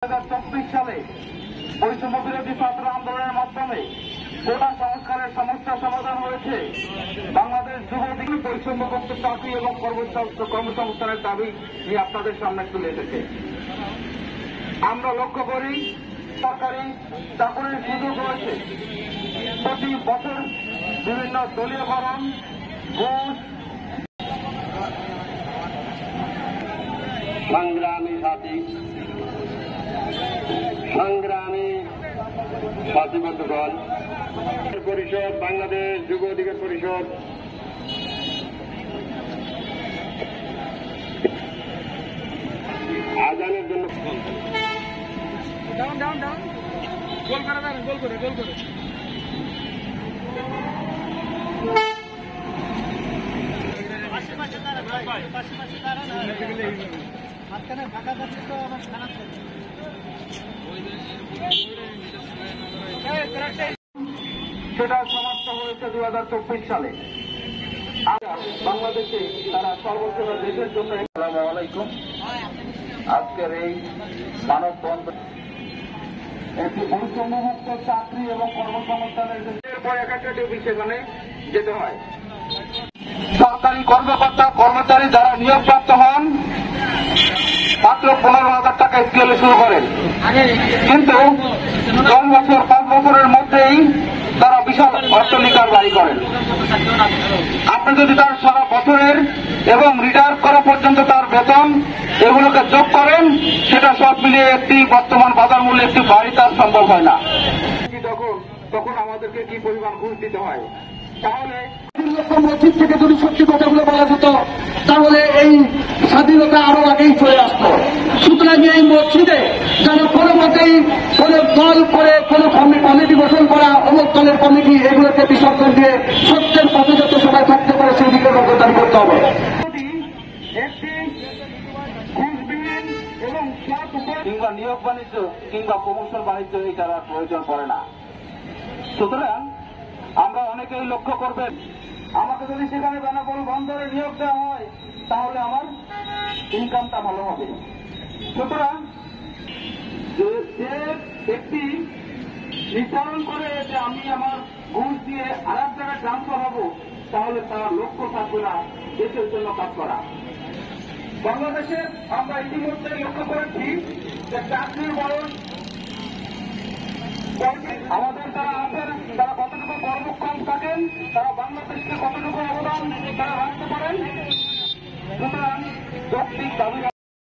2024 সালে বৈষম্য বিরোধী ছাত্র আন্দোলনের মাধ্যমে কোটা সংস্কারের সমস্যা সমাধান হয়েছে। বাংলাদেশ যুবলীগ বৈষম্যমুক্ত চাকরি এবং কর্মসংস্থানের দাবি নিয়ে আপনাদের সামনে তুলে এসেছে। আমরা লক্ষ্য করি সরকারি চাকরির সুযোগ রয়েছে। প্রতি বছর বিভিন্ন দলীয়করণ, ঘুষ, সংগ্রামী সাথীবন্ধুগণ, পরিষদ, বাংলাদেশ যুব অধিকার পরিষদ আজানের জন্য গোল করে সেটা সমাপ্ত হয়েছে 2024 সালে। বাংলাদেশে তারা সর্বোচ্চ দেশের জন্য। আসসালামু আলাইকুম। আজকের এই মানববন্ধন একটি বৈষম্যমুক্ত চাকরি এবং কর্মসংস্থানের পর একটা ডিউটি সেখানে যেতে হয়। সরকারি কর্মকর্তা কর্মচারী যারা নিয়োগপ্রাপ্ত হন মাত্র 15,000 টাকা স্কেলে শুরু করেন, কিন্তু 10 বছর 5 বছরের মধ্যেই তারা বিশাল অট্টালিকার বাড়ি করেন। আপনি যদি তার সারা বছরের এবং রিটায়ার করা পর্যন্ত তার বেতন এগুলোকে যোগ করেন, সেটা সব মিলিয়ে একটি বর্তমান বাজার মূল্যে একটি বাড়ি তার সম্ভব হয় না। তখন আমাদেরকে কি পরিমাণ ঘুষ দিতে হয়? তাহলে মসজিদ থেকে যদি সত্যি কথাগুলো বলা যেত তাহলে এই স্বাধীনতা আরো আগেই চলে আসতো। সুতরাং এই মসজিদে যেন কোনো মতেই কোনো দল করে কোনো কমিটি গঠন করা, অমুক দলের কমিটি, এগুলোকে বিসর্জন দিয়ে সত্যের পথে যত সবাই থাকতে পারে সেই দিকে নজরদারি করতে হবে। এবং কিংবা নিয়োগ বাণিজ্য কিংবা প্রমোশন বাণিজ্য এটার আর প্রয়োজন পড়ে না। সুতরাং আমরা অনেকেই লক্ষ্য করবেন, আমাকে যদি সেখানে বেনাপোল বন্দরে নিয়োগ দেওয়া হয় তাহলে আমার ইনকামটা ভালো হবে। সুতরাং যে ব্যক্তি নির্ধারণ করে যে আমি আমার ঘুষ দিয়ে আর এক জায়গায় ট্রান্সফার হব, তাহলে তার লক্ষ্য থাকবে না দেশের জন্য কাজ করা। বাংলাদেশে আমরা ইতিমধ্যে লক্ষ্য করেছি যে চাকরির বয়স আমাদের যারা আছেন তারা কতটুকু কর্মক্ষম থাকেন, তারা বাংলাদেশকে কতটুকু অবদান তারা রাখতে পারেন। সুতরাং যৌক্তিক দাবি